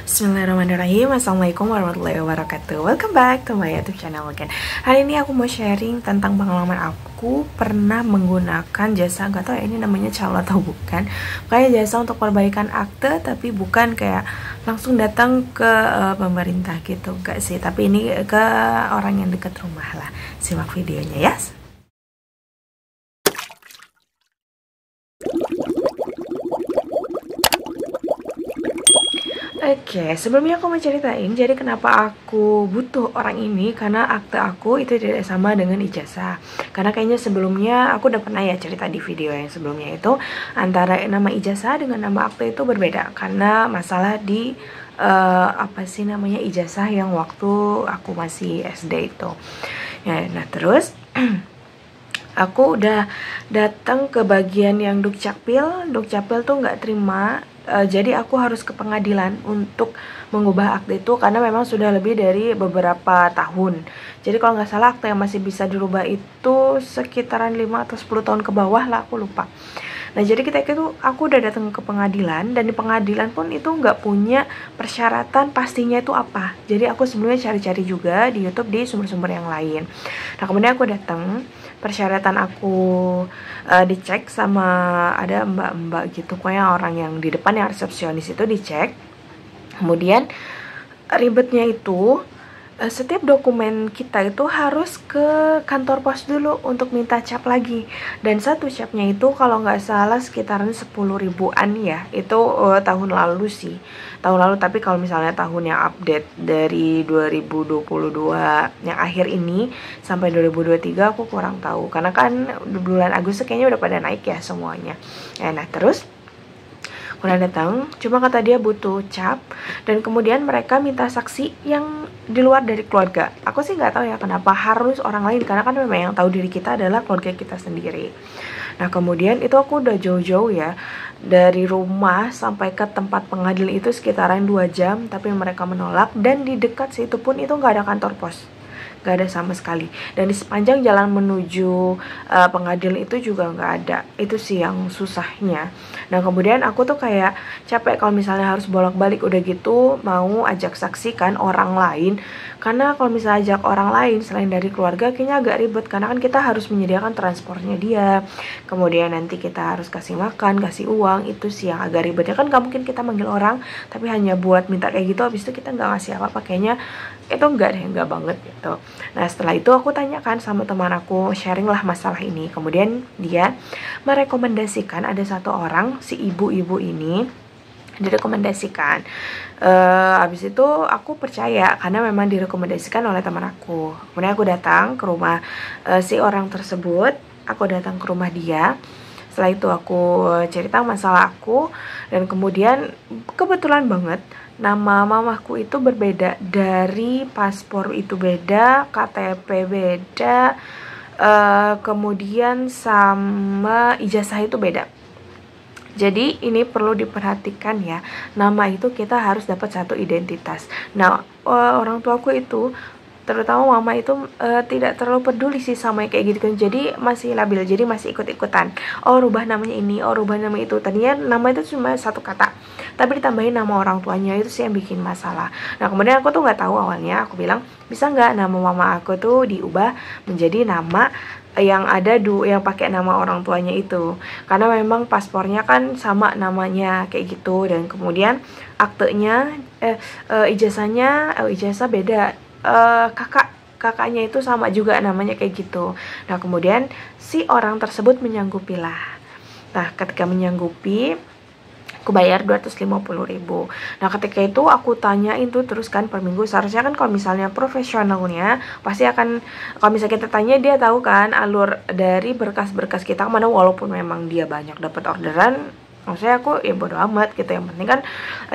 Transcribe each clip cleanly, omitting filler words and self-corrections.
Bismillahirrahmanirrahim. Assalamualaikum warahmatullahi wabarakatuh. Welcome back to my YouTube channel again. Hari ini aku mau sharing tentang pengalaman aku pernah menggunakan jasa, gak tau ya ini namanya calo atau bukan, kayak jasa untuk perbaikan akte, tapi bukan kayak langsung datang ke pemerintah gitu, gak sih, tapi ini ke orang yang dekat rumah lah. Simak videonya ya. Oke, sebelumnya aku mau ceritain jadi kenapa aku butuh orang ini, karena akte aku itu tidak sama dengan ijazah. Karena kayaknya sebelumnya aku udah pernah ya cerita di video yang sebelumnya itu, antara nama ijazah dengan nama akte itu berbeda karena masalah di apa sih namanya, ijazah yang waktu aku masih SD itu ya. Nah terus aku udah datang ke bagian yang Dukcapil tuh nggak terima. Jadi aku harus ke pengadilan untuk mengubah akte itu karena memang sudah lebih dari beberapa tahun. Jadi kalau nggak salah akte yang masih bisa dirubah itu sekitaran 5 atau 10 tahun ke bawah lah, aku lupa. Nah jadi ketika itu aku udah datang ke pengadilan, dan di pengadilan pun itu nggak punya persyaratan pastinya itu apa. Jadi aku sebelumnya cari-cari juga di YouTube di sumber-sumber yang lain. Nah kemudian aku datang, persyaratan aku dicek sama ada mbak-mbak gitu, pokoknya orang yang di depan yang resepsionis itu dicek. Kemudian ribetnya itu setiap dokumen kita itu harus ke kantor pos dulu untuk minta cap lagi, dan satu capnya itu kalau nggak salah sekitaran 10 ribuan ya. Itu tahun lalu sih, tahun lalu. Tapi kalau misalnya tahun yang update dari 2022 yang akhir ini sampai 2023 aku kurang tahu, karena kan bulan Agustus kayaknya udah pada naik ya semuanya. Nah terus udah datang, cuma kata dia butuh cap, dan kemudian mereka minta saksi yang di luar dari keluarga. Aku sih nggak tahu ya kenapa harus orang lain, karena kan memang yang tahu diri kita adalah keluarga kita sendiri. Nah kemudian itu aku udah jauh-jauh ya, dari rumah sampai ke tempat pengadilan itu sekitaran 2 jam, tapi mereka menolak. Dan di dekat situ pun itu nggak ada kantor pos, gak ada sama sekali, dan di sepanjang jalan menuju pengadilan itu juga nggak ada. Itu sih yang susahnya. Nah kemudian aku tuh kayak capek kalau misalnya harus bolak-balik udah gitu mau ajak saksi kan orang lain, karena kalau misalnya ajak orang lain selain dari keluarga kayaknya agak ribet, karena kan kita harus menyediakan transportnya dia, kemudian nanti kita harus kasih makan, kasih uang. Itu sih yang agak ribetnya, kan gak mungkin kita manggil orang tapi hanya buat minta kayak gitu, habis itu kita nggak ngasih apa-apa. Kayaknya itu enggak deh, enggak banget gitu. Nah setelah itu aku tanyakan sama teman aku, sharing lah masalah ini. Kemudian dia merekomendasikan ada satu orang, si ibu-ibu ini direkomendasikan. Habis itu aku percaya karena memang direkomendasikan oleh teman aku. Kemudian aku datang ke rumah si orang tersebut, aku datang ke rumah dia. Setelah itu aku cerita masalah aku, dan kemudian kebetulan banget nama mamaku itu berbeda, dari paspor itu beda, KTP beda, kemudian sama ijazah itu beda. Jadi ini perlu diperhatikan ya, nama itu kita harus dapat satu identitas. Nah orang tuaku itu, terutama mama itu tidak terlalu peduli sih sama kayak gitu kan, jadi masih labil, jadi masih ikut-ikutan. Oh rubah namanya ini, oh rubah nama itu. Tadinya nama itu cuma satu kata, tapi ditambahin nama orang tuanya, itu sih yang bikin masalah. Nah kemudian aku tuh nggak tahu awalnya, aku bilang bisa nggak nama mama aku tuh diubah menjadi nama yang ada yang pakai nama orang tuanya itu, karena memang paspornya kan sama namanya kayak gitu. Dan kemudian aktenya ijazah beda, kakaknya itu sama juga namanya kayak gitu. Nah kemudian si orang tersebut menyanggupilah. Nah ketika menyanggupi, aku bayar 250.000. Nah ketika itu aku tanyain tuh terus kan per minggu. Seharusnya kan kalau misalnya profesionalnya pasti akan, kalau misalnya kita tanya dia tahu kan alur dari berkas-berkas kita kemana, walaupun memang dia banyak dapat orderan. Maksudnya aku ya bodo amat gitu, yang penting kan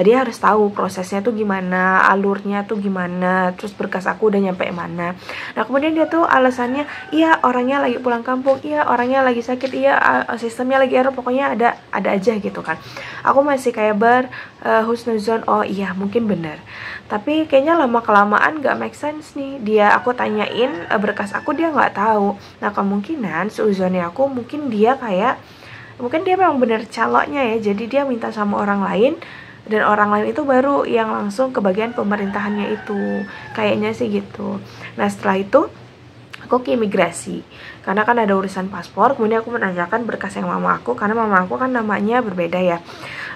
dia harus tahu prosesnya tuh gimana, alurnya tuh gimana, terus berkas aku udah nyampe mana. Nah kemudian dia tuh alasannya, iya orangnya lagi pulang kampung, iya orangnya lagi sakit, iya sistemnya lagi error, pokoknya ada aja gitu kan. Aku masih kayak husnuzon, oh iya mungkin bener, tapi kayaknya lama kelamaan gak make sense nih. Aku tanyain berkas aku, dia nggak tahu. Nah kemungkinan seuzonnya aku, mungkin dia memang bener calonnya ya, jadi dia minta sama orang lain dan orang lain itu baru yang langsung ke bagian pemerintahannya itu, kayaknya sih gitu. Nah setelah itu aku ke imigrasi karena kan ada urusan paspor. Kemudian aku menanyakan berkas yang mama aku, karena mama aku kan namanya berbeda ya,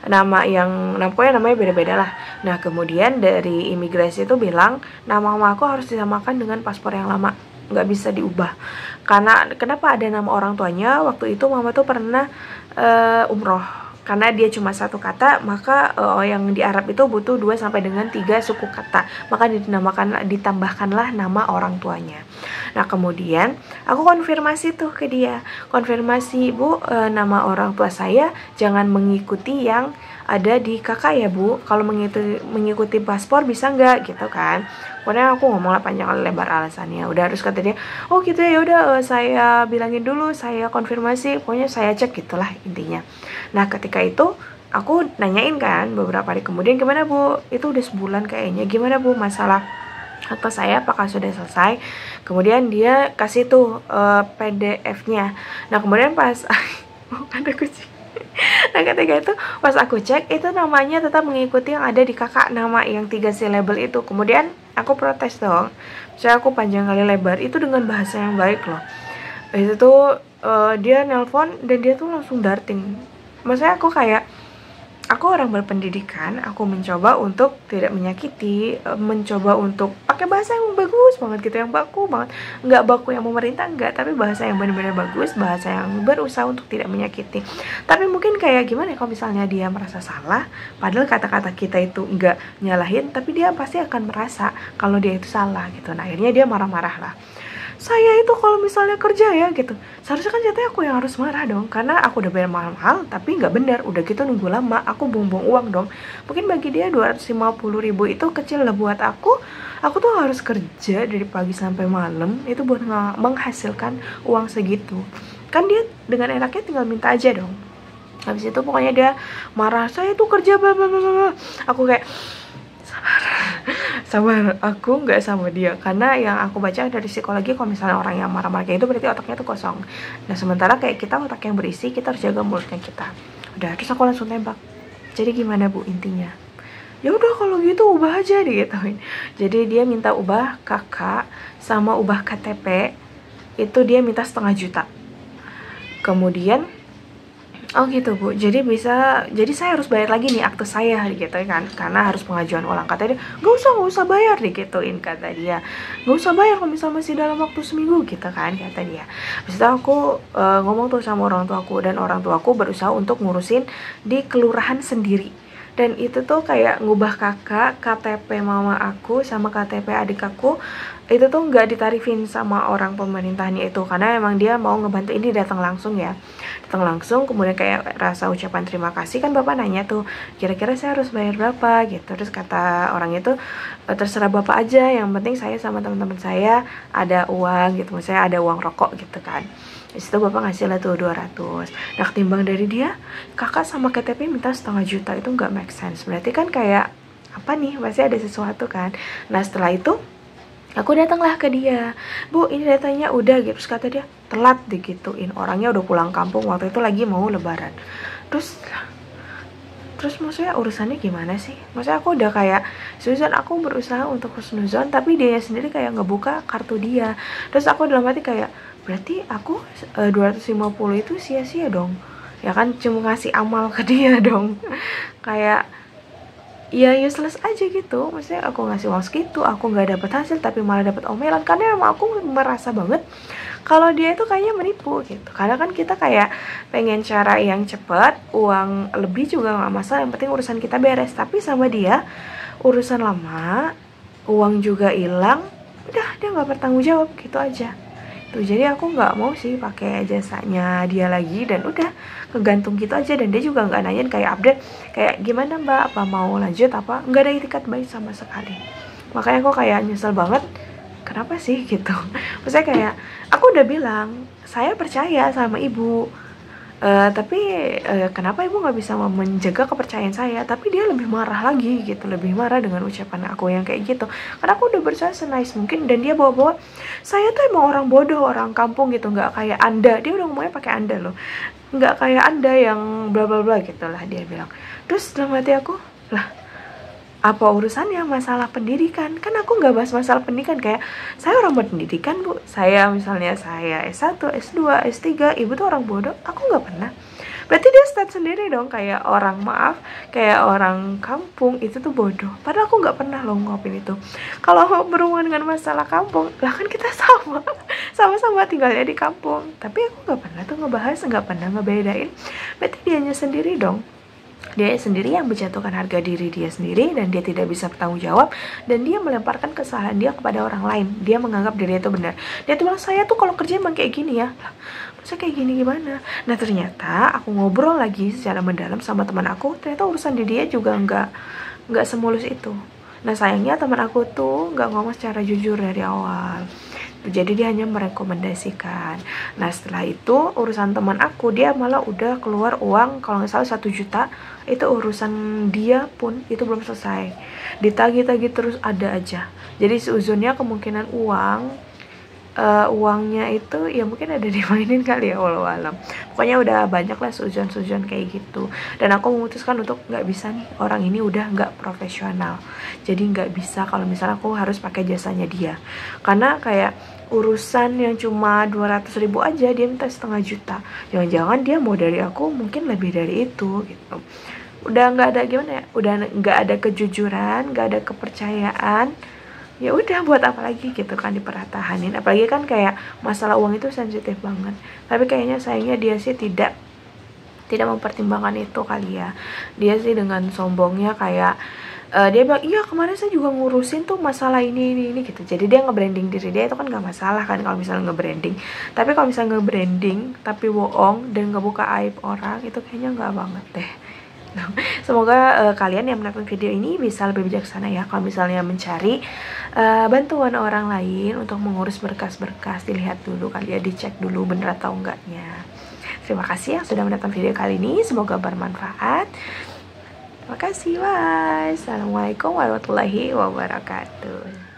namanya beda-beda lah. Nah kemudian dari imigrasi itu bilang nama mama aku harus disamakan dengan paspor yang lama, nggak bisa diubah. Karena kenapa ada nama orang tuanya, waktu itu mama tuh pernah umroh, karena dia cuma satu kata, maka yang di Arab itu butuh 2 sampai dengan 3 suku kata, maka ditambahkanlah nama orang tuanya. Nah kemudian aku konfirmasi tuh ke dia, konfirmasi, Bu, nama orang tua saya jangan mengikuti yang ada di kakak ya Bu, kalau mengikuti paspor bisa nggak gitu kan. Kemudian aku ngomong lah panjang lebar alasannya. Udah harus kata dia, oh gitu ya, udah saya bilangin dulu, saya konfirmasi, pokoknya saya cek gitulah intinya. Nah ketika itu aku nanyain kan beberapa hari kemudian, gimana Bu, itu udah sebulan kayaknya, gimana Bu masalah akta saya apakah sudah selesai. Kemudian dia kasih tuh PDF-nya. Nah kemudian pas ada kucing. Nah ketika itu pas aku cek, itu namanya tetap mengikuti yang ada di kakak nama yang 3 syllable itu. Kemudian aku protes dong, saya aku panjang kali lebar itu dengan bahasa yang baik loh. Itu tuh dia nelpon dan dia tuh langsung darting. Maksudnya aku kayak, aku orang berpendidikan, aku mencoba untuk tidak menyakiti, mencoba untuk pakai bahasa yang bagus banget gitu, yang baku banget, nggak baku yang memerintah, nggak, tapi bahasa yang benar-benar bagus, bahasa yang berusaha untuk tidak menyakiti. Tapi mungkin kayak gimana ya, kalau misalnya dia merasa salah, padahal kata-kata kita itu nggak nyalahin, tapi dia pasti akan merasa kalau dia itu salah gitu. Nah akhirnya dia marah-marah lah. Saya itu kalau misalnya kerja ya gitu, seharusnya kan jatuhnya aku yang harus marah dong, karena aku udah bayar mahal-mahal tapi nggak benar, udah gitu nunggu lama, aku buang-buang uang dong. Mungkin bagi dia 250.000 itu kecil lah, buat aku tuh harus kerja dari pagi sampai malam itu buat menghasilkan uang segitu. Kan dia dengan enaknya tinggal minta aja dong. Habis itu pokoknya dia marah, saya tuh kerja bla bla bla. Aku kayak sabar, aku nggak sama dia, karena yang aku baca dari psikologi kalau misalnya orang yang marah-marah kayak itu berarti otaknya tuh kosong. Nah sementara kayak kita otak yang berisi, kita harus jaga mulutnya kita. Udah, terus aku langsung tembak. Jadi gimana Bu intinya? Ya udah kalau gitu ubah aja digituin. Jadi dia minta ubah kakak sama ubah KTP, itu dia minta 500 juta. Kemudian oh gitu Bu, jadi saya harus bayar lagi nih akte saya gitu kan, karena harus pengajuan ulang. Kata dia, gak usah bayar digituin, kata dia. Gak usah bayar kalau misalnya masih dalam waktu seminggu gitu kan, kata dia. Habis itu aku ngomong tuh sama orang tuaku, dan orang tuaku berusaha untuk ngurusin di kelurahan sendiri. Dan itu tuh kayak ngubah kakak, KTP mama aku sama KTP adik aku, itu tuh nggak ditarifin sama orang pemerintahannya itu, karena emang dia mau ngebantu. Ini datang langsung ya, datang langsung. Kemudian kayak rasa ucapan terima kasih kan, bapak nanya tuh kira-kira saya harus bayar berapa gitu. Terus kata orang itu, terserah bapak aja, yang penting saya sama teman-teman saya ada uang gitu, maksudnya ada uang rokok gitu kan. Disitu bapak ngasih lah tuh 200. Nah ketimbang dari dia, kakak sama KTP minta 500 juta, itu nggak make sense. Berarti kan kayak apa nih, pasti ada sesuatu kan. Nah setelah itu aku datanglah ke dia, Bu ini datanya udah gitu. Terus kata dia, telat digituin, orangnya udah pulang kampung, waktu itu lagi mau lebaran. Terus maksudnya urusannya gimana sih? Maksudnya aku udah kayak Susan, aku berusaha untuk husnuzon, tapi dia sendiri kayak ngebuka kartu dia. Terus aku dalam hati kayak, berarti aku 250 itu sia-sia dong. Ya kan cuma ngasih amal ke dia dong. Kayak ya useless aja gitu. Maksudnya aku ngasih uang segitu, aku nggak dapet hasil tapi malah dapet omelan, karena emang aku merasa banget kalau dia itu kayaknya menipu gitu. Karena kan kita kayak pengen cara yang cepat, uang lebih juga nggak masalah, yang penting urusan kita beres. Tapi sama dia urusan lama, uang juga hilang, udah dia nggak bertanggung jawab gitu aja tuh. Jadi aku nggak mau sih pakai jasanya dia lagi, dan udah kegantung gitu aja. Dan dia juga nggak nanyain kayak update kayak gimana Mbak, apa mau lanjut apa, nggak ada itikat baik sama sekali. Makanya aku kayak nyesel banget, kenapa sih gitu. Maksudnya kayak aku udah bilang saya percaya sama ibu, tapi kenapa ibu nggak bisa menjaga kepercayaan saya. Tapi dia lebih marah lagi gitu, lebih marah dengan ucapan aku yang kayak gitu. Karena aku udah berusaha senais mungkin, dan dia bawa-bawa saya tuh emang orang bodoh, orang kampung gitu, nggak kayak anda. Dia udah ngomongnya pakai anda loh, nggak kayak anda yang bla bla bla gitulah dia bilang. Terus dalam hati aku, Lah, apa urusannya masalah pendidikan? Kan aku nggak bahas masalah pendidikan. Kayak saya orang berpendidikan bu, saya misalnya saya S1, S2, S3, ibu tuh orang bodoh, aku nggak pernah. Berarti dia stat sendiri dong, kayak orang, maaf, kayak orang kampung itu tuh bodoh. Padahal aku nggak pernah loh ngopin itu. Kalau berhubungan dengan masalah kampung, lah kan kita sama, sama-sama tinggalnya di kampung. Tapi aku nggak pernah tuh ngebahas, nggak pernah ngebedain. Berarti dianya sendiri dong, dia sendiri yang menjatuhkan harga diri dia sendiri, dan dia tidak bisa bertanggung jawab, dan dia melemparkan kesalahan dia kepada orang lain. Dia menganggap diri itu benar. Dia tuh bilang, saya tuh kalau kerja emang kayak gini ya. Masa kayak gini gimana? Nah ternyata aku ngobrol lagi secara mendalam sama teman aku, ternyata urusan di dia juga nggak semulus itu. Nah sayangnya teman aku tuh nggak ngomong secara jujur dari awal, jadi dia hanya merekomendasikan. Nah setelah itu urusan teman aku, dia malah udah keluar uang kalau nggak salah 1 juta. Itu urusan dia pun itu belum selesai, ditagih-tagih terus ada aja. Jadi seujurnya kemungkinan uangnya itu ya mungkin ada dimainin kali ya, walau alam. Pokoknya udah banyak lah sujon-sujon kayak gitu. Dan aku memutuskan untuk nggak bisa nih, orang ini udah nggak profesional. Jadi nggak bisa kalau misalnya aku harus pakai jasanya dia. Karena kayak urusan yang cuma 200.000 aja dia minta 500.000. Jangan-jangan dia mau dari aku mungkin lebih dari itu gitu. Udah nggak ada gimana ya, udah nggak ada kejujuran, nggak ada kepercayaan. Ya udah buat apa lagi gitu kan dipertahanin. Apalagi kan kayak masalah uang itu sensitif banget. Tapi kayaknya sayangnya dia sih tidak mempertimbangkan itu kali ya. Dia sih dengan sombongnya kayak dia bilang, iya kemarin saya juga ngurusin tuh masalah ini gitu. Jadi dia nge-branding diri dia, itu kan gak masalah kan kalau misalnya nge-branding. Tapi kalau misalnya nge-branding tapi bohong dan ngebuka aib orang, itu kayaknya gak banget deh. Semoga kalian yang menonton video ini bisa lebih bijaksana ya kalau misalnya mencari bantuan orang lain untuk mengurus berkas-berkas. Dilihat dulu kali ya, dicek dulu bener atau enggaknya. Terima kasih yang sudah menonton video kali ini, semoga bermanfaat. Terima kasih, bye. Assalamualaikum warahmatullahi wabarakatuh.